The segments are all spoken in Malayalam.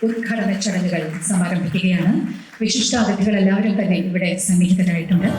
ഉദ്ഘാടന ചടങ്ങുകൾ സമാരംഭിക്കുകയാണ്. വിശിഷ്ടാതിഥികൾ എല്ലാവരും തന്നെ ഇവിടെ സന്നിഹിതരായിട്ടുണ്ട്.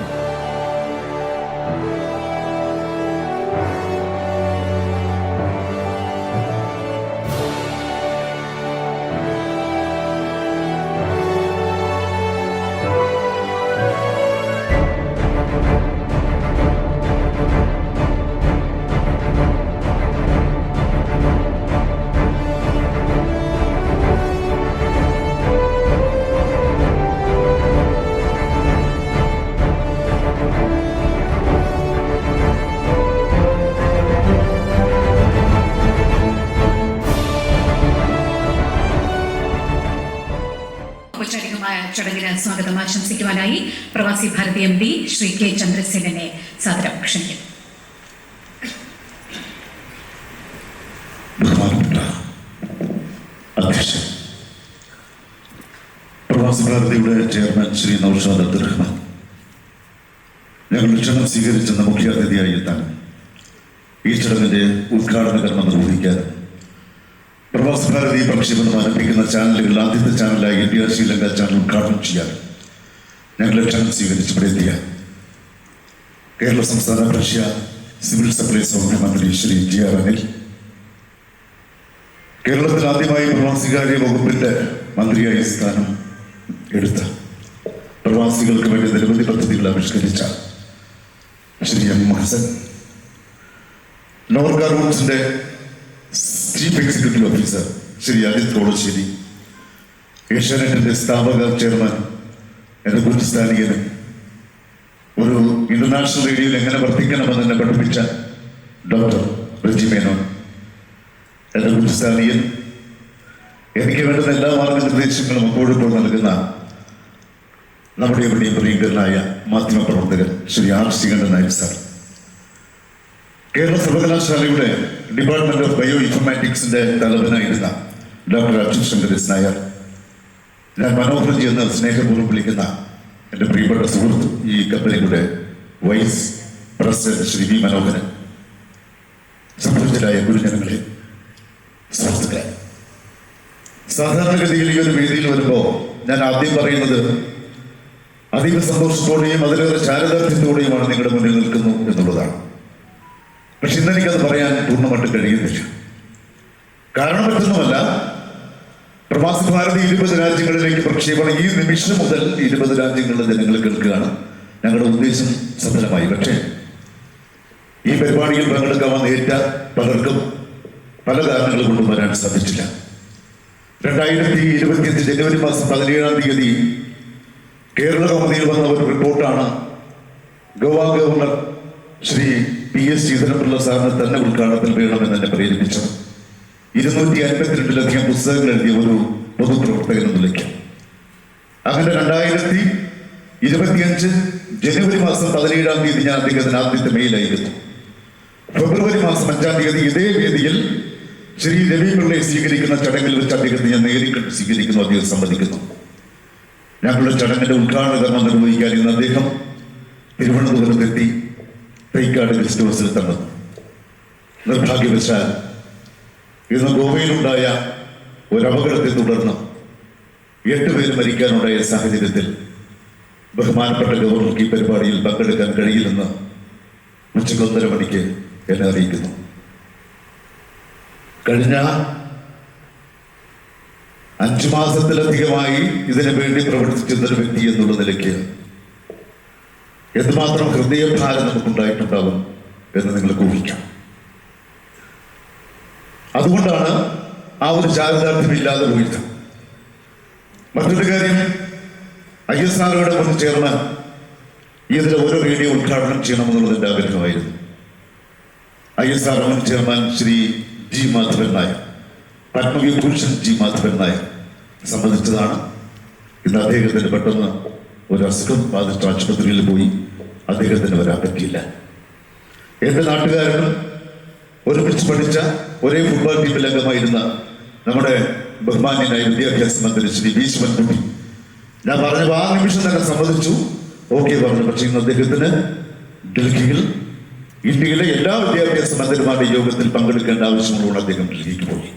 ഔപചാരികമായ ചടങ്ങിന് സ്വാഗതം ആശംസിക്കുവാനായി പ്രവാസി ഭാരതി MD ശ്രീ K. ചന്ദ്രസേനനെ സാദരം ക്ഷണിക്കുന്നു. അധ്യക്ഷൻ പ്രവാസി ഭാരതിയുടെ ചെയർമാൻ ശ്രീ നൗഷാദ് അബ്ദുറഹ്മാൻ ഞങ്ങളുടെ ക്ഷണം സ്വീകരിച്ചെന്ന മുഖ്യാതിഥിയായി എത്താൻ ഈ ചടങ്ങിന്റെ ഉദ്ഘാടന കർമ്മം നിർവഹിക്കാൻ പ്രവാസി ഭാരതി പ്രക്ഷേപണം ആരംഭിക്കുന്ന ചാനലുകളിൽ ആദ്യത്തെ ചാനലായി ഇന്ത്യ ശ്രീലങ്ക ചാനൽ ഉദ്ഘാടനം ചെയ്യാൻ ഞങ്ങളുടെ ക്ഷണം സ്വീകരിച്ച് ഇവിടെ എത്തിയ കേരള സംസ്ഥാന ഭക്ഷ്യ സിവിൽ സപ്ലൈസ് വകുപ്പ് മന്ത്രി ശ്രീ GR അനിൽ, കേരളത്തിൽ ആദ്യമായി പ്രവാസികാര്യ വകുപ്പിന്റെ മന്ത്രിയായി സ്ഥാനം എടുത്ത പ്രവാസികൾക്ക് വേണ്ടി നിരവധി പദ്ധതികൾ ആവിഷ്കരിച്ച ശ്രീ M. ഹസൻ, നോർക്ക റൂട്ട്സിന്റെ chief executive officer Shri Ajith Kolassery, ഏഷ്യാനെറ്റിന്റെ സ്ഥാപക ചെയർമാൻ എന്റെ ഗുരുസ്ഥാനീയനും ഒരു ഇന്റർനാഷണൽ റേഡിയോയിൽ എങ്ങനെ വർദ്ധിക്കണമെന്ന് എന്നെ പഠിപ്പിച്ച ഡോക്ടർ റെജി മേനോൻ, എന്റെ ഗുരുസ്ഥാനീയൻ, എനിക്ക് വേണ്ടുന്ന എല്ലാ മാർഗനിർദ്ദേശങ്ങളും അപ്പോഴിപ്പോൾ നൽകുന്ന നമ്മുടെ എവിടെയും പ്രിയങ്കരനായ മാധ്യമപ്രവർത്തകൻ ശ്രീ R. ശ്രീകണ്ഠൻ നായർ സാർ, കേരള സർവകലാശാലയുടെ ഡിപ്പാർട്ട്മെന്റ് ഓഫ് ബയോ ഇൻഫർമാറ്റിക്സിന്റെ തലവനായിരുന്ന ഡോക്ടർ അച്യുത് ശങ്കർ S. നായർ, ഞാൻ മനോഹർജി എന്ന് സ്നേഹപൂർവ്വം വിളിക്കുന്ന എൻ്റെ പ്രിയപ്പെട്ട സുഹൃത്ത്, ഈ കമ്പനിയുടെ വൈസ് പ്രസിഡന്റ് ശ്രീ V. മനോഹരൻ, സംതൃപ്തരായ ഗുരുജനങ്ങളെ, സുഹൃത്തുക്കളെ, സാധാരണഗതിയിൽ ഈ ഒരു വേദിയിൽ വരുമ്പോൾ ഞാൻ ആദ്യം പറയുന്നത് അതീവ സന്തോഷത്തോടെയും അതിലേറെ ചാരിതാർത്ഥ്യത്തോടെയുമാണ് നിങ്ങളുടെ മുന്നിൽ നിൽക്കുന്നു എന്നുള്ളതാണ്. പക്ഷെ ഇന്നെനിക്കത് പറയാൻ പൂർണ്ണമായിട്ട് കഴിയുന്നില്ല. കാരണം മറ്റൊന്നുമല്ല, പ്രവാസി ഭാരതി 20 രാജ്യങ്ങളിലേക്ക് പ്രക്ഷേപണം ഈ നിമിഷം മുതൽ 20 രാജ്യങ്ങളിലെ ജനങ്ങൾ കേൾക്കുകയാണ്. ഞങ്ങളുടെ ഉദ്ദേശം സഫലമായി. പക്ഷേ ഈ പരിപാടിയിൽ പങ്കെടുക്കാൻ നേരിട്ട പലർക്കും പല കാരണങ്ങൾ കൊണ്ടും വരാൻ സാധിച്ചില്ല. 2025 ജനുവരി മാസം 17-ാം തീയതി കേരള കൗമുദിയിൽ വന്ന ഒരു റിപ്പോർട്ടാണ് ഗോവ ഗവർണർ ശ്രീ PS ശ്രീധരൻപിള്ള സാറിന് തന്നെ ഉദ്ഘാടനത്തിൽ വേണമെന്ന് എന്നെ പ്രേരിപ്പിച്ചത്. 252-ലധികം പുസ്തകങ്ങൾ എഴുതിയ ഒരു പൊതുപ്രവർത്തകൻ എന്ന നിലയ്ക്ക് അങ്ങനെ 2025 ജനുവരി മാസം 17-ാം തീയതി ഞാൻ അദ്ദേഹത്തിന് ആദ്യത്തെ മെയിലായിരുന്നു. ഫെബ്രുവരി മാസം 5-ാം തീയതി ഇതേ വേദിയിൽ ശ്രീ രവി പിള്ളയെ സ്വീകരിക്കുന്ന ചടങ്ങിൽ വെച്ച് അദ്ദേഹത്തെ ഞാൻ നേരിട്ട് സ്വീകരിക്കുന്നു. അദ്ദേഹം സമ്മതിക്കുന്നു. ഞങ്ങളുടെ ചടങ്ങിന്റെ ഉദ്ഘാടന കർമ്മം നിർവഹിക്കാൻ ഇന്ന് അദ്ദേഹം തിരുവനന്തപുരത്തെത്തി തൈക്കാട് ഗസ്റ്റ് ഹൗസിൽ തന്നത്. നിർഭാഗ്യവശാൽ ഇന്ന് ഗോവയിലുണ്ടായ ഒരു അപകടത്തെ തുടർന്ന് 8 പേര് മരിക്കാനുണ്ടായ സാഹചര്യത്തിൽ ബഹുമാനപ്പെട്ട ഗവർണർക്ക് ഈ പരിപാടിയിൽ പങ്കെടുക്കാൻ കഴിയില്ലെന്ന് ഉച്ചയ്ക്ക് 1:30 മണിക്ക് എന്നെ അറിയിക്കുന്നു. കഴിഞ്ഞ 5 മാസത്തിലധികമായി ഇതിനു വേണ്ടി പ്രവർത്തിച്ചിരുന്നൊരു വ്യക്തി എന്നുള്ള നിലയ്ക്ക് എന്തുമാത്രം ഹൃദയഭാരം നമുക്കുണ്ടായിട്ടുണ്ടാവും എന്ന് നിങ്ങൾക്ക് ഊഹിക്കാം. അതുകൊണ്ടാണ് ആ ഒരു ചാരിതാർത്ഥ്യമില്ലാതെ പോയിട്ട്. മറ്റൊരു കാര്യം, ISROയുടെ മുൻ ചെയർമാൻ ഇതിലെ ഓരോ റേഡിയോ ഉദ്ഘാടനം ചെയ്യണമെന്നുള്ളത് എൻ്റെ ആഗ്രഹമായിരുന്നു. ISRO മുൻ ചെയർമാൻ ശ്രീ G. മാധവൻ നായർ, പത്മവിഭൂഷൺ G. മാധവൻ നായർ സംബന്ധിച്ചതാണ്. ഇന്ന് അദ്ദേഹത്തിന് പെട്ടെന്ന് ഒരു അസുഖം ബാധിച്ച ആശുപത്രിയിൽ പോയി അദ്ദേഹത്തിന് വരാൻ പറ്റിയില്ല. എൻ്റെ നാട്ടുകാരനും ഒരുമിച്ച് പഠിച്ച ഒരേ ഫുട്ബോൾ ടീമിൽ അംഗമായിരുന്ന നമ്മുടെ ബഹുമാന്യനായ വിദ്യാഭ്യാസ മന്ത്രി ശ്രീ V. ശിവൻകുട്ടി, ഞാൻ പറഞ്ഞ ആ നിമിഷം തന്നെ സമ്മതിച്ചു, ഓക്കെ പറഞ്ഞു. പക്ഷേ ഇന്ന് അദ്ദേഹത്തിന് ഡൽഹിയിൽ ഇന്ത്യയിലെ എല്ലാ വിദ്യാഭ്യാസ മന്ത്രിമാരുടെ യോഗത്തിൽ പങ്കെടുക്കേണ്ട ആവശ്യമുള്ളതുകൊണ്ട് അദ്ദേഹം ഡൽഹിക്ക് പോയി.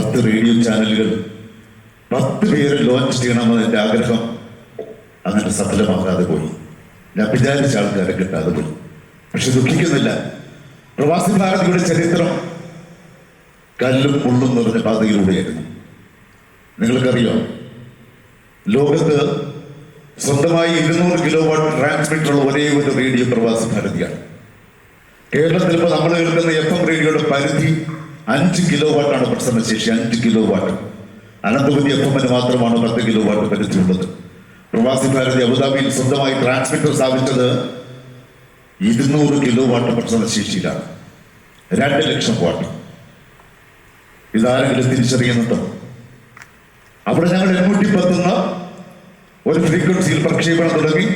10 റേഡിയോ ചാനലുകൾ 10 പേര് ലോഞ്ച് ചെയ്യണമെന്ന് എൻ്റെ ആഗ്രഹം അങ്ങനെ സഫലമാകാതെ പോയി. ഞാൻ വിചാരിച്ച ആൾക്കാരെ കിട്ടാതെ പോയി. പക്ഷെ ദുഃഖിക്കുന്നില്ല. പ്രവാസി ഭാരതിയുടെ ചരിത്രം കല്ലും മുള്ളും നിറഞ്ഞ പാതയിലൂടെയായിരുന്നു. നിങ്ങൾക്കറിയാം, ലോകത്ത് സ്വന്തമായി 200 കിലോ വാട്ട് ട്രാൻസ്മിറ്ററുള്ള ഒരേ ഒരു റേഡിയോ പ്രവാസി ഭാരതിയാണ്. കേരളത്തിൽ ഇപ്പോൾ നമ്മൾ കേൾക്കുന്ന FM റേഡിയോയുടെ പരിധി 5 കിലോ വാട്ടാണ് പ്രസരണശേഷി. 5 കിലോ വാട്ട്. അനന്തപുരി FM മാത്രമാണ് 10 കിലോ വാട്ട് പരിധിയുള്ളത്. പ്രവാസി ഭാരതി അബുദാബിയിൽ സ്വന്തമായി ട്രാൻസ്മിറ്റർ സ്ഥാപിച്ചത് 200 കിലോ വാട്ട് പ്രസരണശേഷിയിലാണ്. 2 ലക്ഷം വാട്ട്. ഇതാരെങ്കിലും തിരിച്ചറിയുന്നുണ്ടോ? അവിടെ ഞങ്ങൾ 810 ഒരു ഫ്രീക്വൻസിയിൽ പ്രക്ഷേപണം തുടങ്ങി.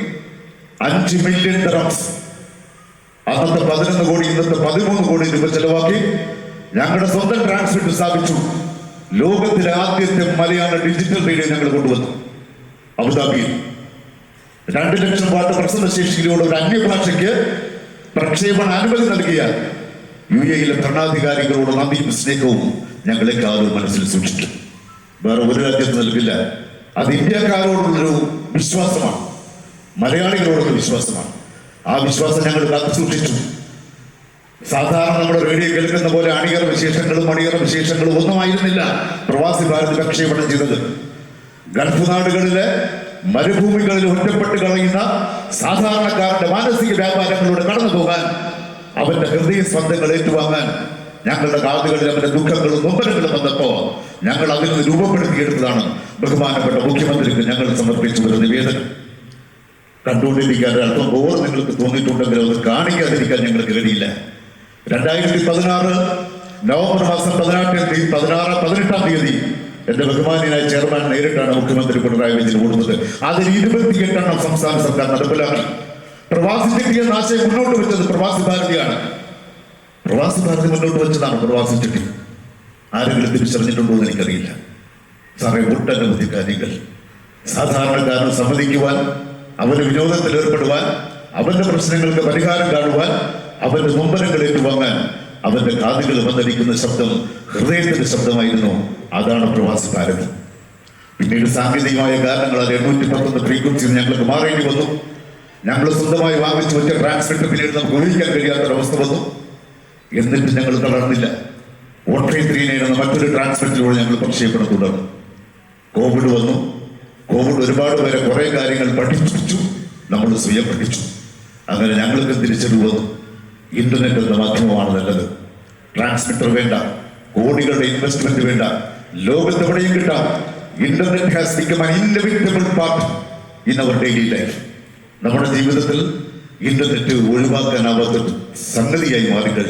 5 മില്യൺ ദിർഹംസ്, അന്നത്തെ 11 കോടി, ഇന്നത്തെ 13 കോടി രൂപ ചെലവാക്കി ഞങ്ങളുടെ സ്വന്തം ട്രാൻസ്മിറ്റർ സ്ഥാപിച്ചു. ലോകത്തിലെ ആദ്യത്തെ മലയാള ഡിജിറ്റൽ റേഡിയോ ഞങ്ങൾ കൊണ്ടുവന്നു അബുദാബിയിൽ. 2 ലക്ഷം വാട്ട് പ്രസരണശേഷിയിലൂടെ ഒരു അന്യഭാഷയ്ക്ക് പ്രക്ഷേപണ അനുമതി നൽകിയ UAE ഭരണാധികാരികളോട് നന്ദിയും സ്നേഹവും ഞങ്ങളെക്കാളും മനസ്സിൽ സൂക്ഷിച്ചു. വേറെ ഒരു രാജ്യത്ത് നൽകില്ല. അത് ഇന്ത്യക്കാരോടുള്ളൊരു വിശ്വാസമാണ്, മലയാളികളോടുള്ള വിശ്വാസമാണ്. ആ വിശ്വാസം ഞങ്ങൾ കാത്തു സൂക്ഷിച്ചു. സാധാരണ നമ്മുടെ റേഡിയോ കേൾക്കുന്ന പോലെ അണിയറ വിശേഷങ്ങളും ഒന്നുമായിരുന്നില്ല പ്രവാസി ഭാരതി പ്രക്ഷേപണം ചെയ്തത്. ഗൾഫ് നാടുകളിലെ മരുഭൂമികളിൽ ഒറ്റപ്പെട്ട് കളയുന്ന സാധാരണക്കാരന്റെ മാനസിക വ്യാപാരങ്ങളിലൂടെ കടന്നു പോകാൻ, അവന്റെ ഹൃദയ സ്പന്ദങ്ങൾ ഏറ്റുവാങ്ങാൻ ഞങ്ങളുടെ കാതുകളിൽ അവന്റെ ദുഃഖങ്ങളും നൊമ്പരങ്ങളും വന്നപ്പോ ഞങ്ങൾ അതിൽ നിന്ന് രൂപപ്പെടുത്തിയെടുത്തതാണ് ബഹുമാനപ്പെട്ട മുഖ്യമന്ത്രിക്ക് ഞങ്ങൾ സമർപ്പിച്ചു ഒരു നിവേദനം. കണ്ടുകൊണ്ടിരിക്കാൻ അല്പം ബോർ നിങ്ങൾക്ക് തോന്നിയിട്ടുണ്ടെങ്കിൽ അത് കാണിക്കാതിരിക്കാൻ ഞങ്ങൾക്ക് കഴിയില്ല. 2016 നവംബർ മാസം 18-ാം തീയതി എന്റെ ബഹുമാനിയായ ചെയർമാൻ നേരിട്ടാണ് മുഖ്യമന്ത്രി പിണറായി വിജയൻ കൊടുത്തത്. അതിൽ 28 സംസ്ഥാന സർക്കാർ നടപ്പിലാക്കി. പ്രവാസി ചിട്ടി എന്ന ആശയം മുന്നോട്ട് വെച്ചത് പ്രവാസി ഭാരതിയാണ്. പ്രവാസി ഭാരതി മുന്നോട്ട് വെച്ചതാണ് പ്രവാസി ചിട്ടി. ആരെങ്കിലും തിരിച്ചറിഞ്ഞിട്ടുണ്ടോ എന്ന് എനിക്കറിയില്ല. സാറേ, ഒട്ടനവധി കാര്യങ്ങൾ സാധാരണക്കാരന് സമ്മതിക്കുവാൻ, അവന്റെ വിനോദത്തിൽ ഏർപ്പെടുവാൻ, അവന്റെ പ്രശ്നങ്ങൾക്ക് പരിഹാരം കാണുവാൻ, അവന്റെ നൊമ്പരങ്ങൾ ഏറ്റുവാങ്ങാൻ അവന്റെ കാതുകൾ വന്നിരിക്കുന്ന ശബ്ദം ഹൃദയത്തിന്റെ ശബ്ദമായിരുന്നു. അതാണ് പ്രവാസി ഭാരതി. പിന്നീട് സാങ്കേതികമായ കാരണങ്ങളാൽ 810 ഫ്രീക്വൻസിയിൽ ഞങ്ങൾക്ക് മാറേണ്ടി വന്നു. ഞങ്ങൾ സ്വന്തമായി വാങ്ങിച്ചു വെച്ച ട്രാൻസ്മിറ്റർ പിന്നീട് നമുക്ക് ഉപയോഗിക്കാൻ കഴിയാത്തൊരവസ്ഥ വന്നു. എന്നിട്ട് ഞങ്ങൾ തളർന്നില്ല. 133 എന്ന മറ്റൊരു ട്രാൻസ്മിറ്ററിലൂടെ ഞങ്ങൾ പ്രക്ഷേപണം തുടർന്നു. കോവിഡ് വന്നു. കോവിഡ് ഒരുപാട് പേരെ കുറെ കാര്യങ്ങൾ പഠിപ്പിച്ചു. നമ്മൾ സ്വയം പഠിച്ചു. അങ്ങനെ ഞങ്ങൾക്ക് തിരിച്ചറിവ് വന്നു. ഇന്റർനെറ്റ് എന്ന മാധ്യമമാണ് നല്ലത്. ട്രാൻസ്മിറ്റർ വേണ്ട, കോടികളുടെ ഇൻവെസ്റ്റ്മെന്റ് വേണ്ട, ലോകത്തെവിടെയും കിട്ടാം. Internet has become an inevitable part in our daily life. നമ്മുടെ ജീവിതത്തിൽ ഇന്റർനെറ്റ് ഒഴിവാക്കാനാവാത്ത സംഗതിയായി മാറിക്കഴിഞ്ഞു.